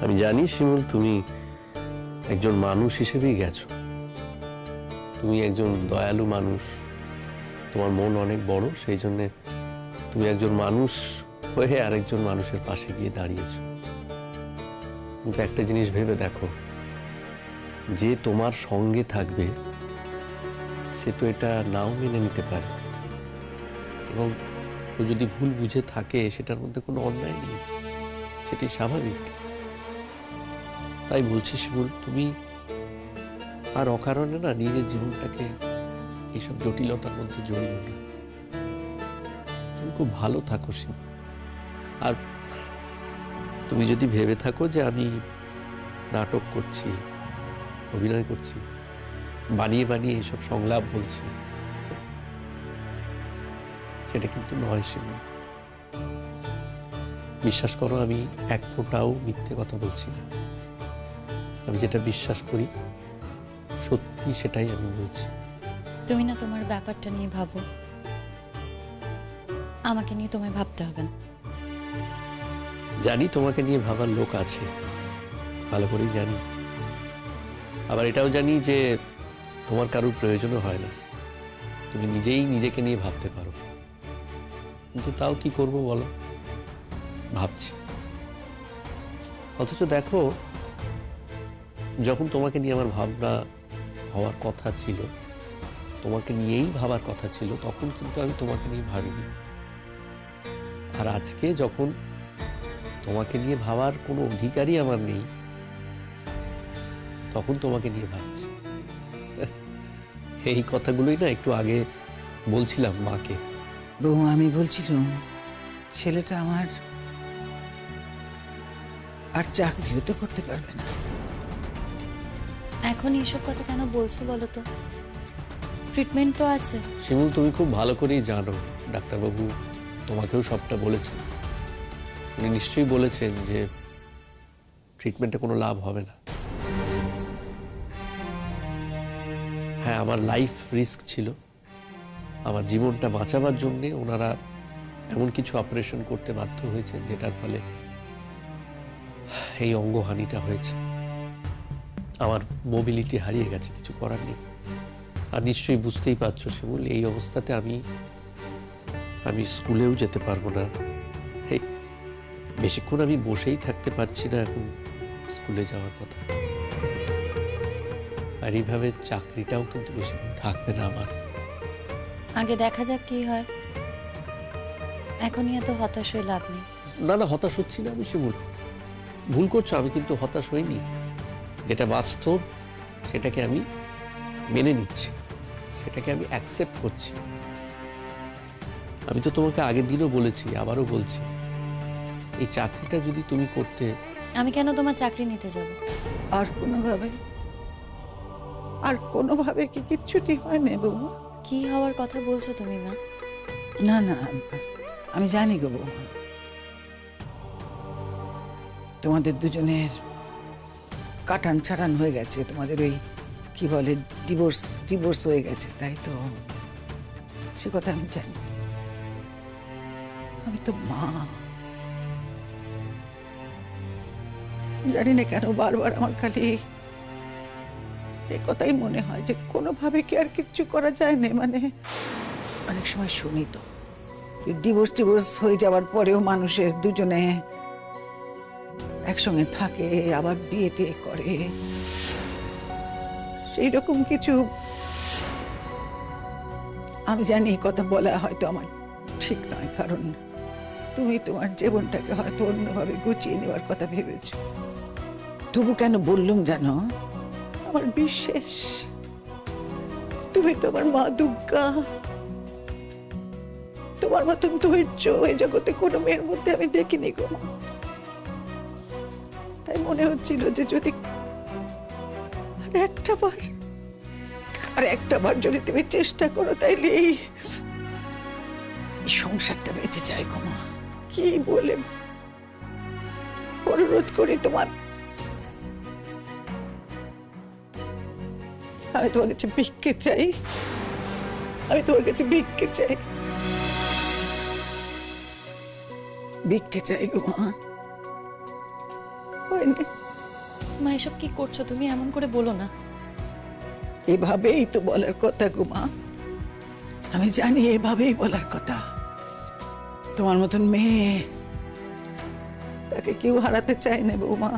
আমি জানি শিমুল, তুমি একজন মানুষ হিসেবেই গেছো। তুমি একজন দয়ালু মানুষ, তোমার মন অনেক বড়, সেই জন্য তুমি একজন মানুষ হয়ে আরেকজন মানুষের পাশে গিয়ে দাঁড়িয়েছো। কিন্তু একটা জিনিস ভেবে দেখো, যে তোমার সঙ্গে থাকবে সে তো এটা নাও মেনে নিতে পারে, এবং ও যদি ভুল বুঝে থাকে সেটার মধ্যে কোনো অন্যায় নেই, সেটি স্বাভাবিক। তাই বলছি শিমুল, তুমি আর অকারণে না নিজের জীবনটাকে এইসব জটিলতার মধ্যে জড়িয়ে না। তুমি খুব ভালো থাকো শিমুল। আর তুমি যদি ভেবে থাকো যে আমি নাটক করছি, অভিনয় করছি, বানিয়ে বানিয়ে এইসব সংলাপ বলছি, সেটা কিন্তু নয় শিমুল। বিশ্বাস করো, আমি এক ফোঁটাও মিথ্যে কথা বলছি না। আমি যেটা বিশ্বাস করি সত্যি সেটাই আমি বলছি। তুমি না তোমার ব্যাপারটা নিয়ে ভাবো, আমাকে নিয়ে তোমায় ভাবতে হবে না। জানি তোমাকে নিয়ে ভাবার লোক আছে, ভালো করেই জানি। আবার এটাও জানি যে তোমার কারোর প্রয়োজনও হয় না, তুমি নিজেই নিজেকে নিয়ে ভাবতে পারো। কিন্তু তাও কি করব বলো, ভাবছি। অথচ দেখো, যখন তোমাকে নিয়ে আমার ভাবনা হওয়ার কথা ছিল, তোমাকে নিয়েই ভাবার কথা ছিল, তখন কিন্তু আমি তোমাকে নিয়ে ভাবিনি। আর আজকে যখন তোমাকে নিয়ে ভাবার কোনো অধিকারই আমার নেই, তখন তোমাকে নিয়ে ভাবছি। এই কথাগুলোই না একটু আগে বলছিলাম মাকে। বৌমা, আমি বলছিলাম ছেলেটা আমার আর চাকরিও তো করতে পারবে না। এখন এইসব কথা কেন বলছো বলো তো? ট্রিটমেন্ট তো আছে। শিমুল, তুমি খুব ভালো করেই জানো ডাক্তারবাবু তোমাকেও সবটা বলেছেন। উনি নিশ্চয়ই বলেছেন যে ট্রিটমেন্টে কোনো লাভ হবে না। হ্যাঁ, আমার লাইফ রিস্ক ছিল। আমার জীবনটা বাঁচাবার জন্যে ওনারা এমন কিছু অপারেশন করতে বাধ্য হয়েছেন যেটার ফলে এই অঙ্গহানিটা হয়েছে। আমার মোবিলিটি হারিয়ে গেছে, কিছু করার নেই। আর নিশ্চয়ই বুঝতেই পারছো শিমুল, এই অবস্থাতে আমি স্কুলেও যেতে পারবো না। এই বেশিক্ষণ আমি বসেই থাকতে পারছি না এখন স্কুলে যাওয়ার কথা। আর এইভাবে চাকরিটাও কিন্তু বেশি থাকবে না আমার। আগে দেখা যাক কি হয়, এখনই এত হতাশ হয়ে লাভ নেই। না না, হতাশ হচ্ছি না আমি শিমুল, ভুল করছো। আমি কিন্তু হতাশ হইনি। যেটা বাস্তব সেটাকে আমি মেনে নিচ্ছি, সেটাকে আমি অ্যাকসেপ্ট করছি। আমি তো তোমাকে আগের দিনও বলেছি, আবারও বলছি, এই চাকরিটা যদি তুমি করতে। আমি কেন তোমার চাকরি নিতে যাব? আর কোনোভাবে কি কিচ্ছুটি হয় না বৌমা? কি হওয়ার কথা বলছো তুমি মা? না না, আমি জানি গো বৌমা, তোমাদের দুজনের কাটান ছাড়ান হয়ে গেছে, তোমাদের ওই কি বলে ডিভোর্স হয়ে গেছে, তাই তো? সে কথা আমি জানি। আমি তো মা, জানি না কেন বারবার আমার খালি এই কথাই মনে হয় যে কোনোভাবে কি আর কিচ্ছু করা যায় না। মানে অনেক সময় শুনি তো ডিভোর্স হয়ে যাওয়ার পরেও মানুষের দুজনে একসঙ্গে থাকে, আবার বিয়ে টিয়ে করে, সেই রকম কিছু। আমি জানি এই কথা বলা হয়তো আমার ঠিক নয়, কারণ তুমি তোমার জীবনটাকে হয়তো অন্যভাবে গুছিয়ে নেওয়ার কথা ভেবেছ। তবু কেন বললুম জানো, আমার বিশ্বাস তুমি তোমার মা দুর্গা, তোমার মতন ধৈর্য এই জগতে কোনো মেয়ের মধ্যে আমি দেখিনি গো মা। তাই মনে হচ্ছিল যে যদি আর একটা বার যদি তুমি চেষ্টা করো, তাইলে এই সংসারটা বেঁচে যায় গো মা। কি বলে অনুরোধ করি তোমার, আমি তোমার কাছে ভিক্ষে চাই, ভিক্ষে চাই গো মা। হয়নি? মা এসব কি করছো তুমি? এমন করে বলো না। এভাবেই তো বলার কথা গো মা, আমি জানি এভাবেই বলার কথা। তোমার মতন মেয়ে, তাকে কেউ হারাতে চায় না বৌমা,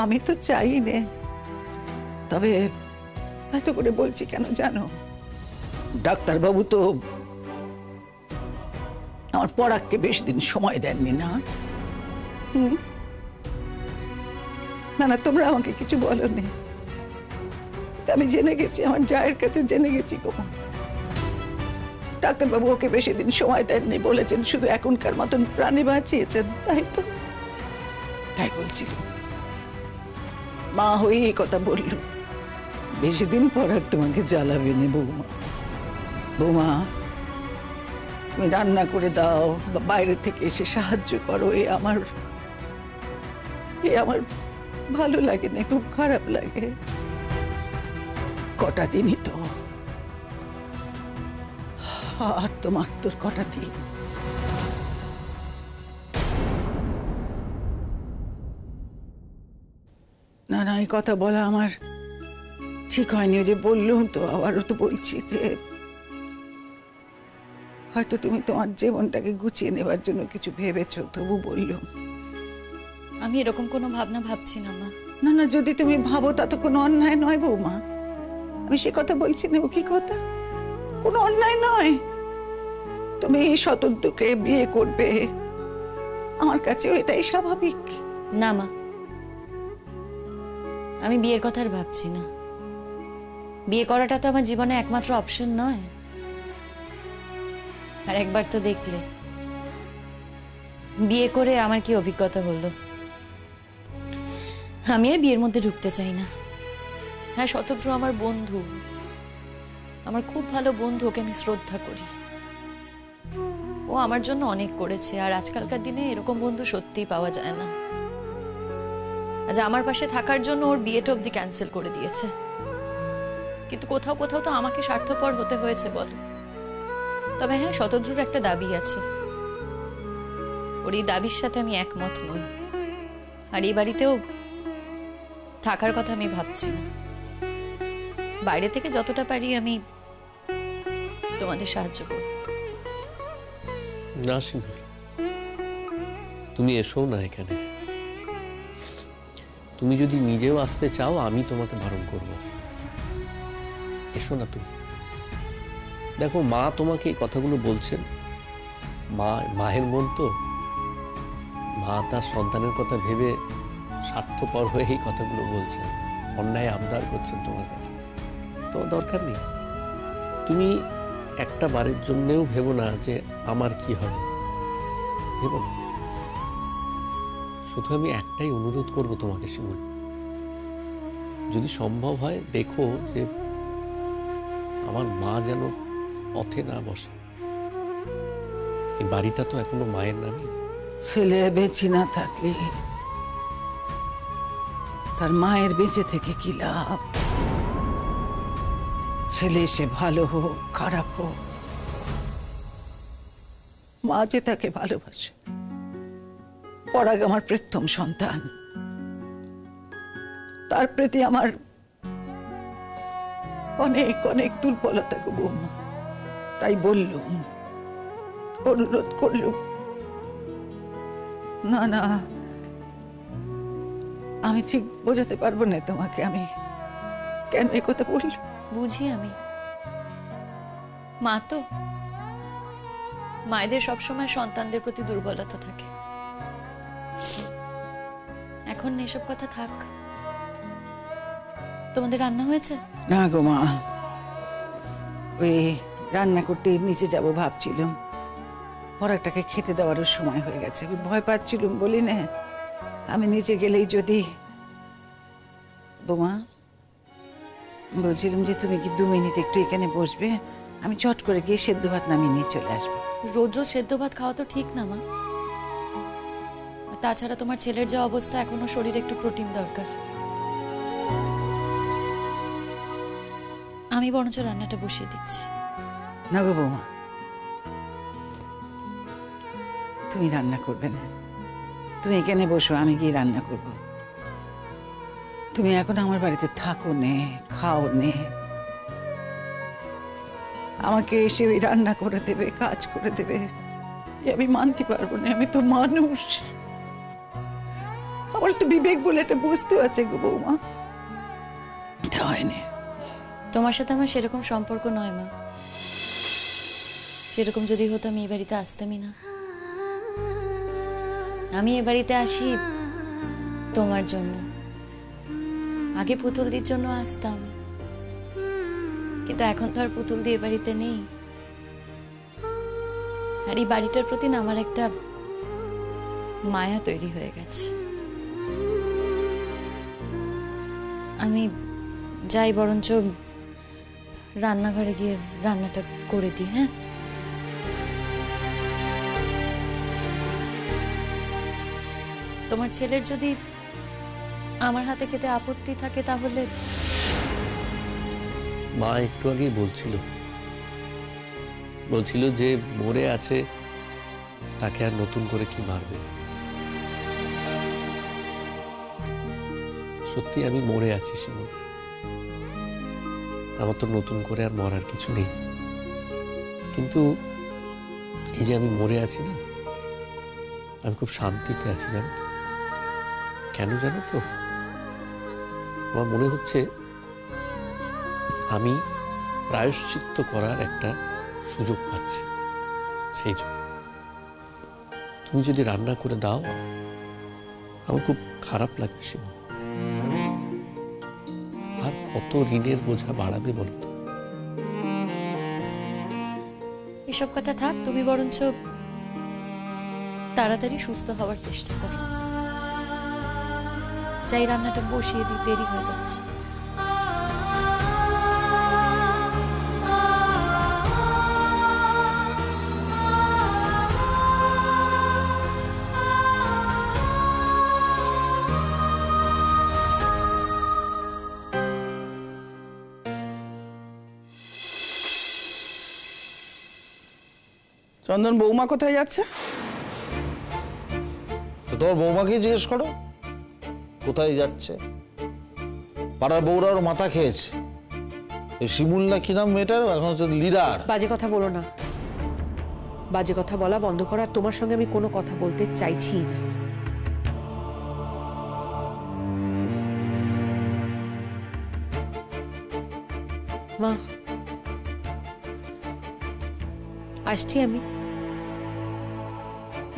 আমি তো চাই নে। তবে এত করে বলছি কেন জানো? ডাক্তারবাবু তো আমার পরাগকে বেশি দিন সময় দেননি না? না না, তোমরা আমাকে কিছু বলোনি, আমি জেনে গেছি, আমার জায়ের কাছে জেনে গেছি গো। ডাক্তারবাবু ওকে বেশি দিন সময় দেননি, বলেছেন শুধু এখনকার মতন প্রাণী বাঁচিয়েছেন, তাই তো? তাই বলছিল, মা হয়ে এই কথা বলল, বেশি দিন পর আর তোমাকে জ্বালাবে না বৌমা। বৌমা, তুমি রান্না করে দাও বা বাইরে থেকে এসে সাহায্য করো, এ আমার ভালো লাগে না, খুব খারাপ লাগে। কটা দিনই তো, আর তো মাত্র কটা দিন। না না, এই কথা বলা আমার ঠিক হয়নি। ওই যে বললুম তো, আবারও তো বলছি যে হয়তো তুমি তোমার জীবনটাকে গুছিয়ে নেবার জন্য কিছু ভেবেছো, তবু বললুম। আমি এরকম কোনো ভাবনা ভাবছি না মা। না না, যদি তুমি ভাবো তা তো কোনো অন্যায় নয় বৌমা, আমি সে কথা বলছি না। ও কি কথা, কোনো অন্যায় নয়। তুমি শতদ্দুকে বিয়ে করবে, আমার কাছেও এটাই স্বাভাবিক। না মা, আমি বিয়ের কথা আর ভাবছি না। বিয়ে করাটা তো আমার জীবনে একমাত্র অপশন নয়। আর একবার তো দেখলে বিয়ে করে আমার কি অভিজ্ঞতা হলো। আমি আর বিয়ের মধ্যে ঢুকতে চাই না। হ্যাঁ, শতদ্রু আমার বন্ধু, আমার খুব ভালো বন্ধু, ওকে আমি শ্রদ্ধা করি। ও আমার জন্য অনেক করেছে, আর আজকালকার দিনে এরকম বন্ধু সত্যিই পাওয়া যায় না। আজ আমার পাশে থাকার জন্য ওর বিয়েটা অবধি ক্যান্সেল করে দিয়েছে। কিন্তু কোথাও কোথাও তো আমাকে স্বার্থপর হতে হয়েছে বলো। তবে হ্যাঁ, শতদ্রুর একটা দাবি আছে, ওর এই দাবির সাথে আমি একমত নই। আর এই বাড়িতেও থাকার কথা আমি ভাবছি না। বাইরে থেকে যতটা পারি আমি তোমাদের সাহায্য করব। না শিমুল, তুমি এসো না এখানে। তুমি যদি নিজেও আসতে চাও, আমি তোমাকে বারণ করব। এসো না তুমি। দেখো, মা তোমাকে এই কথাগুলো বলছেন, মায়ের মন তো, মা তার সন্তানের কথা ভেবে স্বার্থপর হয়ে এই কথাগুলো বলছেন, অন্যায় আবদার করছেন তোমার কাছে। তোমার দরকার নেই। তুমি একটা বারের জন্যেও ভেবো না যে আমার কি হবে, ভেবো না। শুধু আমি একটাই অনুরোধ করব তোমাকে শিমুল, যদি সম্ভব হয় দেখো যে আমার মা যেন পথে না বসে। এই বাড়িটা তো এখনো মায়ের নামে। ছেলে বেঁচে না থাকলে তার মায়ের বেঁচে থেকে কি লাভ? ছেলে সে ভালো হোক খারাপ হোক, মা যে তাকে ভালোবাসে। পরাগ আমার প্রথম সন্তান, তার প্রতি আমার অনেক অনেক দুর্বলতা গো বৌমা। তাই বললুম, অনুরোধ করলুম। না না, আমি ঠিক বোঝাতে পারবো না তোমাকে আমি কেন এই কথা বললাম। বুঝি আমি, মা তো, মায়েদের সবসময় সন্তানদের প্রতি দুর্বলতা থাকে। এখন এসব কথা থাক। তোমাদের রান্না হয়েছে? না গো মা, ওই রান্না করতে নিচে যাব ভাবছিলাম, পরাগটাকে খেতে দেওয়ারও সময় হয়ে গেছে। আমি ভয় পাচ্ছিলুম বলি না, আমি নিচে গেলেই যদি। বৌমা, বলছিলাম যে তুমি কি 2 মিনিট একটু এখানে বসবে? আমি চট করে গিয়ে সেদ্ধ ভাত নামিয়ে নিয়ে চলে আসবো। রোজ রোজ সেদ্ধ ভাত খাওয়া তো ঠিক না মা। আর তাছাড়া তোমার ছেলের যে অবস্থা, এখনো শরীরে একটু প্রোটিন দরকার। আমি বরঞ্চ রান্নাটা বসিয়ে দিচ্ছি। না গো বৌমা, তুমি রান্না করবে না, তুমি এখানে বসো, আমি গিয়ে রান্না করব। তুমি এখন আমার বাড়িতে থাকো নে, খাও নে, আমাকে এসে ওই রান্না করে দেবে, কাজ করে দেবে, এ আমি মানতে পারবো না। আমি তো মানুষ, আমার তো বিবেক বলে একটা বস্তু আছে গো বৌমা। এটা হয় না। তোমার সাথে আমার সেরকম সম্পর্ক নয় মা। সেরকম যদি হতো আমি এ বাড়িতে আসতামই না। আমি এ বাড়িতে আসি তোমার জন্য, আগে পুতুলদির জন্য আসতাম, কিন্তু এখন তো আর পুতুল দিয়ে এ বাড়িতে নেই। আর এই বাড়িটার প্রতি না আমার একটা মায়া তৈরি হয়ে গেছে। আমি যাই বরঞ্চ রান্নাঘরে গিয়ে রান্নাটা করে দিই। হ্যাঁ, তোমার ছেলের যদি আমার হাতে খেতে আপত্তি থাকে তাহলে। মা একটু আগেই বলছিল যে মরে আছে, তাকে আর নতুন করে কি মারবে। সত্যি আমি মরে আছি শিমু, আমার তো নতুন করে আর মরার কিছু নেই। কিন্তু এই যে আমি মরে আছি না, আমি খুব শান্তিতে আছি জানো তো। কেন জানো তো? আমার মনে হচ্ছে আমি প্রায়শ্চিত্ত করার একটা সুযোগ পাচ্ছি। সেই জন্য তুমি যদি রান্না করে দাও, আমার খুব খারাপ লাগবে শিমু। আর কত ঋণের বোঝা বাড়াবে বলো তো? এসব কথা থাক, তুমি বরঞ্চ তাড়াতাড়ি সুস্থ হওয়ার চেষ্টা করো। চাই রান্নাটা বসিয়ে দিই, দেরি হয়ে যাচ্ছে। চন্দন, বৌমা কোথায় যাচ্ছে? তো তোমার বৌমাকেই জিজ্ঞেস করো কোথায় যাচ্ছে। পাড়ার বউরা ওর মাথা খেয়েছে। এই শিমুল না কি নাম মেয়েটার, এখন হচ্ছে লিডার। বাজে কথা বলো না, বাজে কথা বলা বন্ধ করার। তোমার সঙ্গে আমি কোনো কথা বলতে চাইছি না। মা, আসছি আমি।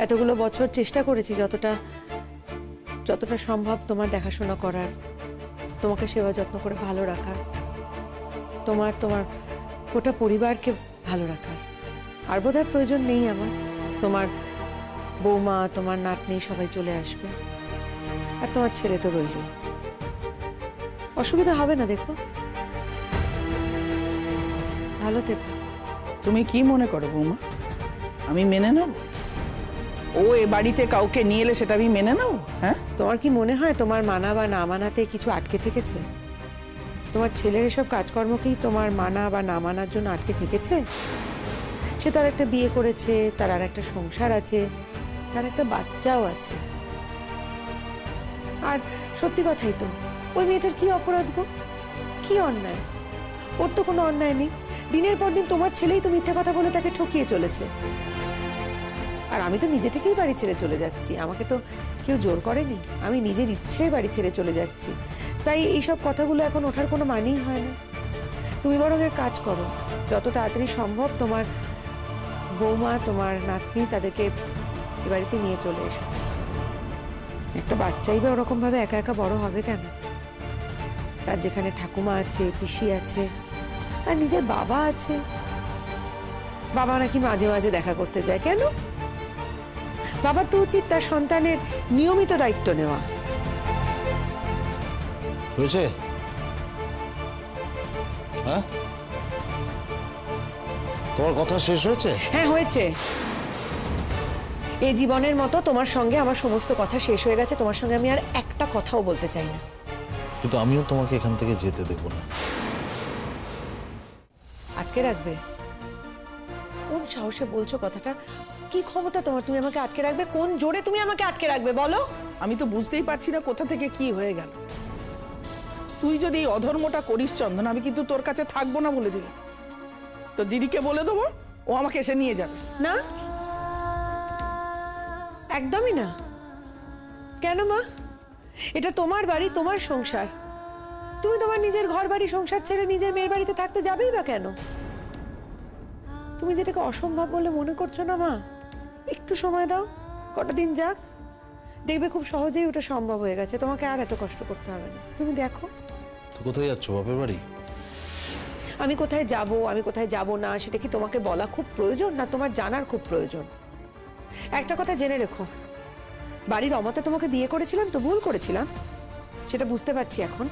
এতগুলো বছর চেষ্টা করেছি যতটা সম্ভব তোমার দেখাশোনা করার, তোমাকে সেবা যত্ন করে ভালো রাখার, তোমার গোটা পরিবারকে ভালো রাখার। আর বোধহয় প্রয়োজন নেই আমার। তোমার বৌমা, তোমার নাতনি সবাই চলে আসবে, আর তোমার ছেলে তো রইল। অসুবিধা হবে না, দেখো। ভালো থেকো। তুমি কি মনে করো বৌমা, আমি মেনে নেব? ও এ বাড়িতে কাউকে নিয়ে এলে সেটা আমি মেনে নেব? হ্যাঁ, তোমার কি মনে হয় তোমার মানা বা না মানাতে কিছু আটকে থেকেছে? তোমার ছেলের এসব কাজকর্মকেই তোমার মানা বা না মানার জন্য আটকে থেকেছে? সে তার একটা বিয়ে করেছে, তার আর একটা সংসার আছে, তার একটা বাচ্চাও আছে। আর সত্যি কথাই তো, ওই মেয়েটার কি অপরাধ গো? কি অন্যায়? ওর তো কোনো অন্যায় নেই। দিনের পর দিন তোমার ছেলেই তো মিথ্যা কথা বলে তাকে ঠকিয়ে চলেছে। আর আমি তো নিজে থেকেই বাড়ি ছেড়ে চলে যাচ্ছি, আমাকে তো কেউ জোর করেনি, আমি নিজের ইচ্ছেই বাড়ি ছেড়ে চলে যাচ্ছি। তাই এইসব কথাগুলো এখন ওঠার কোনো মানেই হয় না। তুমি বরং এক কাজ করো, যত তাড়াতাড়ি সম্ভব তোমার বৌমা, তোমার নাতনি, তাদেরকে এ বাড়িতে নিয়ে চলে এসো। একটা বাচ্চাই বা ওরকম ভাবে একা একা বড় হবে কেন? তার যেখানে ঠাকুমা আছে, পিসি আছে, আর নিজের বাবা আছে। বাবা নাকি মাঝে মাঝে দেখা করতে যায়, কেন? বাবার তো উচিত তার সন্তানের নিয়মিত দায়িত্ব নেওয়া। হয়েছে? হ্যাঁ, তোমার কথা শেষ হয়েছে? হ্যাঁ, হয়েছে। এই জীবনের মতো তোমার সঙ্গে আমার সমস্ত কথা শেষ হয়ে গেছে। তোমার সঙ্গে আমি আর একটা কথাও বলতে চাই না। কিন্তু আমিও তোমাকে এখান থেকে যেতে দেবো না। আটকে রাখবে? কোন সাহসে বলছো কথাটা? কি ক্ষমতা তোমার, তুমি আমাকে আটকে রাখবে? কোন জোরে তুমি আমাকে আটকে রাখবে বলো? আমি তো বুঝতেই পারছি না কোথা থেকে কি হয়ে গেল। তুই যদি এই অধর্মটা করিস চন্দন, আমি কিন্তু তোর কাছে থাকবো না বলে দিলাম। তো দিদিকে বলে দেবো, ও আমাকে এসে নিয়ে যাবে। না, একদমই না। কেন মা? এটা তোমার বাড়ি, তোমার সংসার। তুমি তোমার নিজের ঘর বাড়ি সংসার ছেড়ে নিজের মেয়ের বাড়িতে থাকতে যাবেই বা কেন? তুমি যেটাকে অসম্ভব বলে মনে করছো না মা, একটু সময় দাও, কটা দিন যাক, দেখবে খুব সহজেই ওটা সম্ভব হয়ে গেছে। তোমাকে আর এত কষ্ট করতে হবে না। তুমি দেখো। তো কোথায় যাচ্ছ, বাপের বাড়ি? আমি কোথায় যাব, আমি কোথায় যাব না, সেটা কি তোমাকে বলা খুব প্রয়োজন, না তোমার জানার খুব প্রয়োজন? একটা কথা জেনে রেখো, বাড়ির অমতে তোমাকে বিয়ে করেছিলাম তো ভুল করেছিলাম, সেটা বুঝতে পারছি এখন।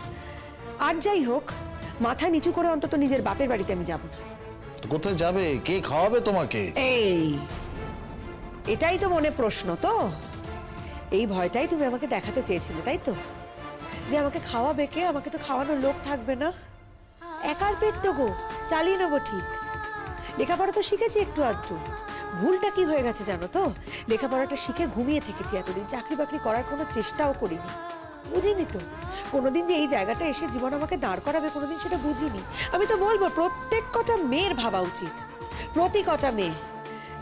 আর যাই হোক, মাথা নিচু করে অন্তত নিজের বাপের বাড়িতে আমি যাব না। তো কোথায় যাবে? কে খাওয়াবে তোমাকে? এই, এটাই তো মনে প্রশ্ন। তো এই ভয়টাই তুমি আমাকে দেখাতে চেয়েছিলে, তাই তো? যে আমাকে খাওয়াবে কে? আমাকে তো খাওয়ানোর লোক থাকবে না। একার পেট তো গো, চালিয়ে নেবো ঠিক। লেখাপড়া তো শিখেছি একটু আধটু। ভুলটা কি হয়ে গেছে জানো তো? লেখাপড়াটা শিখে ঘুমিয়ে থেকেছি এতদিন, চাকরি বাকরি করার কোনো চেষ্টাও করিনি। বুঝিনি তো কোনোদিন যে এই জায়গাটা এসে জীবন আমাকে দাঁড় করাবে, কোনোদিন সেটা বুঝিনি। আমি তো বলবো প্রত্যেক কটা মেয়ের ভাবা উচিত, প্রতি কটা মেয়ে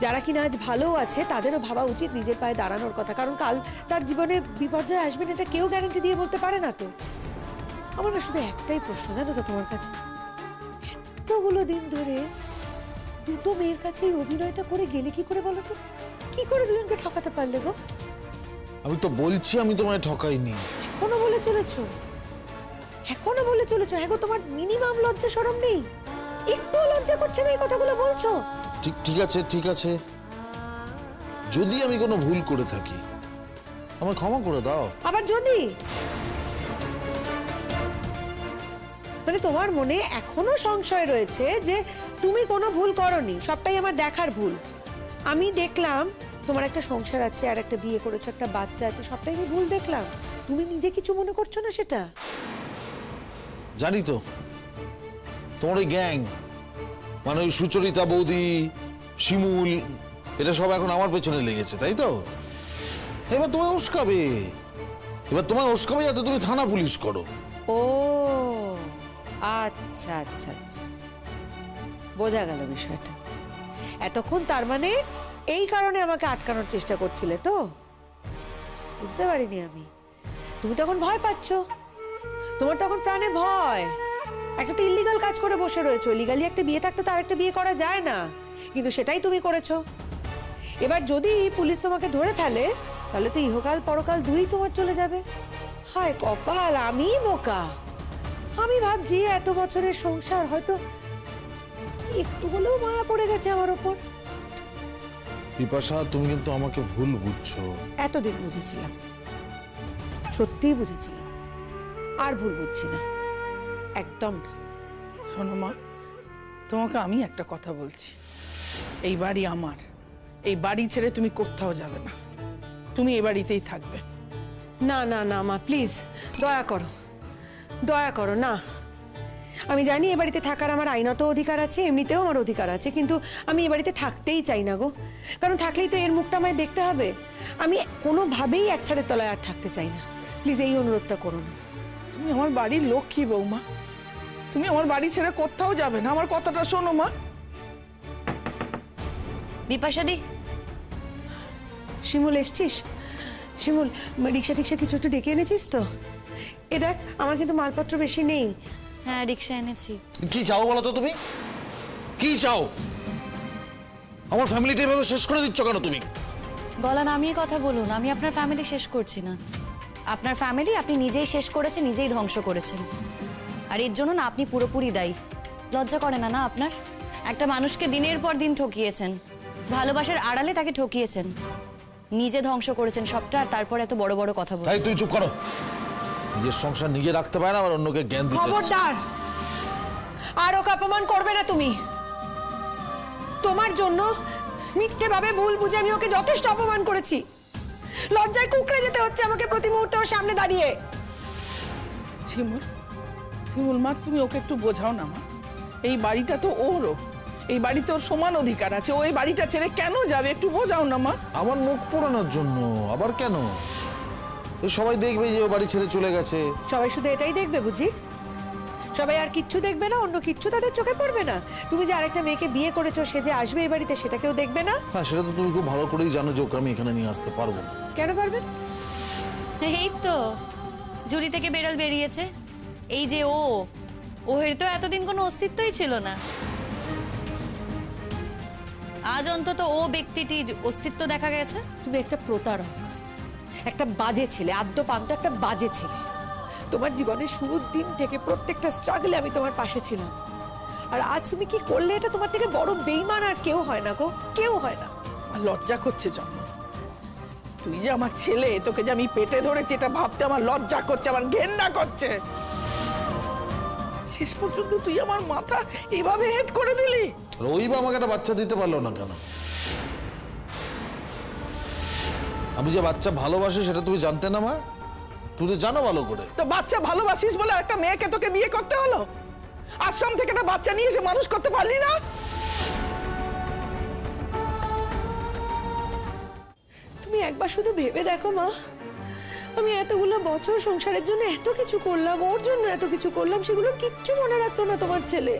যারা কিনা আজ ভালো আছে তাদেরও ভাবা উচিত নিজের পায়ে দাঁড়ানোর কথা। কারণ কাল তার জীবনে বিপর্যয় আসবে না, এটা কেউ গ্যারান্টি দিয়ে বলতে পারে না। তো আমার না শুধু একটাই প্রশ্ন জানো তো তোমার কাছে, এতগুলো দিন ধরে দুটো মেয়ের কাছে এই অভিনয়টা করে গেলে কি করে বলো তো? কি করে দুজনকে ঠকাতে পারলে গো? আমি তো বলছি আমি তোমায় ঠকাইনি। এখনো বলে চলেছো, এখনো বলে চলেছো? হ্যাঁ গো, তোমার মিনিমাম লজ্জা শরম নেই? একটু লজ্জা করছে না এই কথাগুলো বলছো? ঠিক আছে, ঠিক আছে, যদি আমি কোনো ভুল করে থাকি আমায় ক্ষমা করে দাও। আবার যদি মানে তোমার মনে এখনো সংশয় রয়েছে যে তুমি কোনো ভুল করনি, সবটাই আমার দেখার ভুল। আমি দেখলাম তোমার একটা সংসার আছে, আর একটা বিয়ে করেছো, একটা বাচ্চা আছে, সবটাই আমি ভুল দেখলাম। তুমি নিজে কিছু মনে করছো না সেটা? জানি তো তোমার ওই গ্যাং, মানে ওই সুচরিতা বৌদি, শিমুল, এটা সব এখন আমার পেছনে লেগেছে, তাই তো? এবার তোমায় উস্কাবে, এবার তোমায় উস্কাবে যাতে তুমি থানা পুলিশ করো। ও আচ্ছা আচ্ছা আচ্ছা, বোঝা গেল বিষয়টা। এতক্ষণ তার মানে এই কারণে আমাকে আটকানোর চেষ্টা করছিলে তো? বুঝতে পারিনি আমি। তুমি তখন ভয় পাচ্ছ, তোমার তখন প্রাণে ভয়। একটা তো ইল্লিগাল কাজ করে বসে রয়েছো, লিগালি একটা বিয়ে থাকতে তো আরেকটা বিয়ে করা যায় না, কিন্তু সেটাই তুমি করেছো। এবার যদি পুলিশ তোমাকে ধরে ফেলে তাহলে তো ইহকাল পরকাল দুই তোমার চলে যাবে। হায় কপাল, আমি বোকা। আমি ভাবছি এত বছরের সংসার হয়তো একটু হলেও মায়া পড়ে গেছে আমার ওপর। বিপাশা, তুমি কিন্তু আমাকে ভুল বুঝছো। এতদিন বুঝেছিলাম, সত্যিই বুঝেছিলাম, আর ভুল বুঝছি না, একদম না। শোনো মা, তোমাকে আমি একটা কথা বলছি, এই বাড়ি আমার, এই বাড়ি ছেড়ে তুমি কোথাও যাবে না, তুমি এই বাড়িতেই থাকবে। না না না মা, প্লিজ দয়া করো, দয়া করো না। আমি জানি এ বাড়িতে থাকার আমার আইনত অধিকার আছে, এমনিতেও আমার অধিকার আছে, কিন্তু আমি এ বাড়িতে থাকতেই চাই না গো। কারণ থাকলেই তো এর মুখটা আমায় দেখতে হবে। আমি কোনোভাবেই এক ছাদের তলায় আর থাকতে চাই না। প্লিজ এই অনুরোধটা করো না। তুমি আমার বাড়ির লক্ষ্মী বৌমা, তুমি আমার বাড়ি ছেড়ে কোথাও যাবে না, আমার কথাটা শোনো মা। বিপাশাদি, শিমুল এসছিস? শিমুল, রিক্সা টিক্সা কিছু একটু ডেকে এনেছিস তো? এ দেখ, আমার কিন্তু মালপত্র বেশি নেই। হ্যাঁ রিক্সা এনেছি। কি চাও বলো তো? তুমি কি চাও? আমার ফ্যামিলিটা এভাবে শেষ করে দিচ্ছ কেন তুমি? গলা নামিয়ে কথা বলুন। আমি আপনার ফ্যামিলি শেষ করছি না, আপনার ফ্যামিলি আপনি নিজেই শেষ করেছেন, নিজেই ধ্বংস করেছেন। আর এর জন্য না আপনি পুরোপুরি দায়ী। লজ্জা করে না না আপনার? একটা মানুষকে দিনের পর দিন ঠকিয়েছেন, ভালোবাসার আড়ালে তাকে ঠকিয়েছেন, নিজে ধ্বংস করেছেন সবটা, আর তারপর এত বড় বড় কথা তাই বলছেন। তুই চুপ করো। নিজের সংসার নিজে রাখতে পারে না, আবার অন্যকে জ্ঞান দিতে। খবরদার, আর ওকে অপমান করবে না তুমি। তোমার জন্য মিথ্যে ভাবে ভুল বুঝে আমি ওকে যথেষ্ট অপমান করেছি। লজ্জায় কুকড়ে যেতে হচ্ছে আমাকে প্রতি মুহূর্তে ওর সামনে দাঁড়িয়ে। শিমুল, শিমুল মা, তুমি ওকে একটু বোঝাও না মা। এই বাড়িটা তো ওরও, এই বাড়িতে ওর সমান অধিকার আছে, ও এই বাড়িটা ছেড়ে কেন যাবে? একটু বোঝাও না মা। আমার মুখ পোড়ানোর জন্য? আবার কেন? সবাই দেখবে যে ও বাড়ি ছেড়ে চলে গেছে। সবাই শুধু এটাই দেখবে বুঝি? সবাই আর কিচ্ছু দেখবে না? অন্য কিচ্ছু তাদের চোখে পড়বে না? তুমি যে আরেকটা মেয়েকে বিয়ে করেছো, সে যে আসবে এই বাড়িতে, সেটা কেউ দেখবে না? হ্যাঁ, সেটা তো তুমি খুব ভালো করেই জানো যে ওকে আমি এখানে নিয়ে আসতে পারবো না। কেন পারবে না? এই তো জুড়ি থেকে বেড়াল বেরিয়েছে। এই যে ওহের তো এতদিন কোনো অস্তিত্বই ছিল না। আজ অন্তত ও ব্যক্তিটির অস্তিত্ব দেখা গেছে। তুমি একটা প্রতারক, একটা বাজে ছেলে, আদ্যপান্ত একটা বাজে ছেলে। তোমার জীবনের শুরুর দিন থেকে প্রত্যেকটা স্ট্রাগলে আমি তোমার পাশে ছিলাম, আর আজ তুমি কি করলে, এটা তোমার থেকে বড় বেইমান আর কেউ হয় না গো, কেউ হয় না। আমার লজ্জা করছে জন্ম। তুই যে আমার ছেলে, তোকে যে আমি পেটে ধরেছি এটা ভাবতে আমার লজ্জা করছে, আমার ঘেন্না করছে। শেষ পর্যন্ত তুই আমার মাথা এভাবে হেড করে দিলি। আর ওই বা আমাকে একটা বাচ্চা দিতে পারলো না কেন? আমি যে বাচ্চা ভালোবাসি সেটা তুমি জানতে না মা? তুমি তো জানো ভালো করে। তো বাচ্চা ভালোবাসিস বলে একটা মেয়েকে তোকে বিয়ে করতে হলো? আশ্রম থেকে একটা বাচ্চা নিয়ে এসে মানুষ করতে পারলি না? তুমি একবার শুধু ভেবে দেখো মা, আমি এতগুলো বছর সংসারের জন্য এত কিছু করলাম, ওর জন্য এত কিছু করলাম, সেগুলো কিচ্ছু মনে রাখলো না তোমার ছেলে।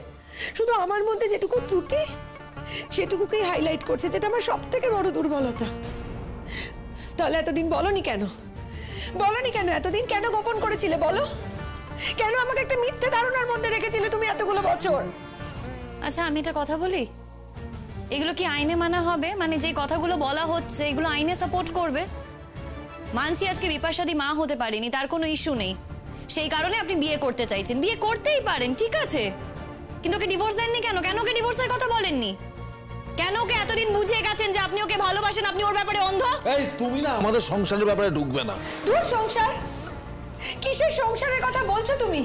শুধু আমার মধ্যে যেটুকু ত্রুটি সেটুকুকেই হাইলাইট করছে, যেটা আমার সব থেকে বড় দুর্বলতা। তাহলে এতদিন বলনি কেন? বলনি কেন এতদিন? কেন গোপন করেছিলে বলো? কেন আমাকে একটা মিথ্যে ধারণার মধ্যে রেখেছিলে তুমি এতগুলো বছর? আচ্ছা আমি একটা কথা বলি, এগুলো কি আইনে মানা হবে? মানে যে কথাগুলো বলা হচ্ছে এগুলো আইনে সাপোর্ট করবে? মানছি আজকে বিপাশাদি মা হতে পারেনি, তার কোনো ইস্যু নেই, সেই কারণে আপনি বিয়ে করতে চাইছেন, বিয়ে করতেই পারেন, ঠিক আছে, কিন্তু ওকে ডিভোর্স দেননি কেন? কেন ওকে ডিভোর্সের কথা বলেননি? কেন ওকে এতদিন বুঝিয়ে গেছেন যে আপনি ওকে ভালোবাসেন, আপনি ওর ব্যাপারে অন্ধ? এই তুমি না আমাদের সংসারের ব্যাপারে ঢুকবে না। দূর সংসার, কিসের সংসারের কথা বলছো তুমি?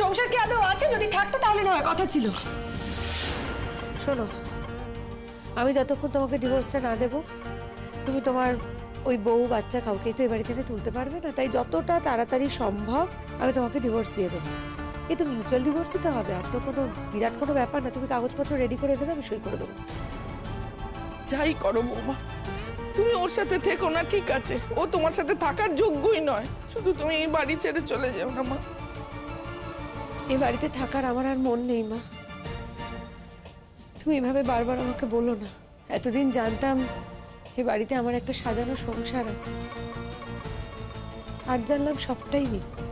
সংসার কি আদৌ আছে? যদি থাকতো তাহলে নয় কথা ছিল। শোনো, আমি যতক্ষণ তোমাকে ডিভোর্সটা না দেব, তুমি তোমার ওই বউ বাচ্চা কাউকেই তো এ বাড়ি থেকে তুলতে পারবে না। তাই যতটা তাড়াতাড়ি সম্ভব আমি তোমাকে ডিভোর্স দিয়ে দেবো। এ তো মিউচুয়াল ডিভোর্সই তো হবে, আর তো কোনো বিরাট কোনো ব্যাপার না। তুমি কাগজপত্র রেডি করে দেবে, আমি সই করে দেবো। যাই করো বৌমা, তুমি ওর সাথে থেকো না, ঠিক আছে? ও তোমার সাথে থাকার যোগ্যই নয়। শুধু তুমি এই বাড়ি ছেড়ে চলে যাও না মা। এ বাড়িতে থাকার আমার আর মন নেই মা। তুমি এভাবে বারবার আমাকে বলো না। এতদিন জানতাম এ বাড়িতে আমার একটা সাজানো সংসার আছে, আজ জানলাম সবটাই মিথ্যে।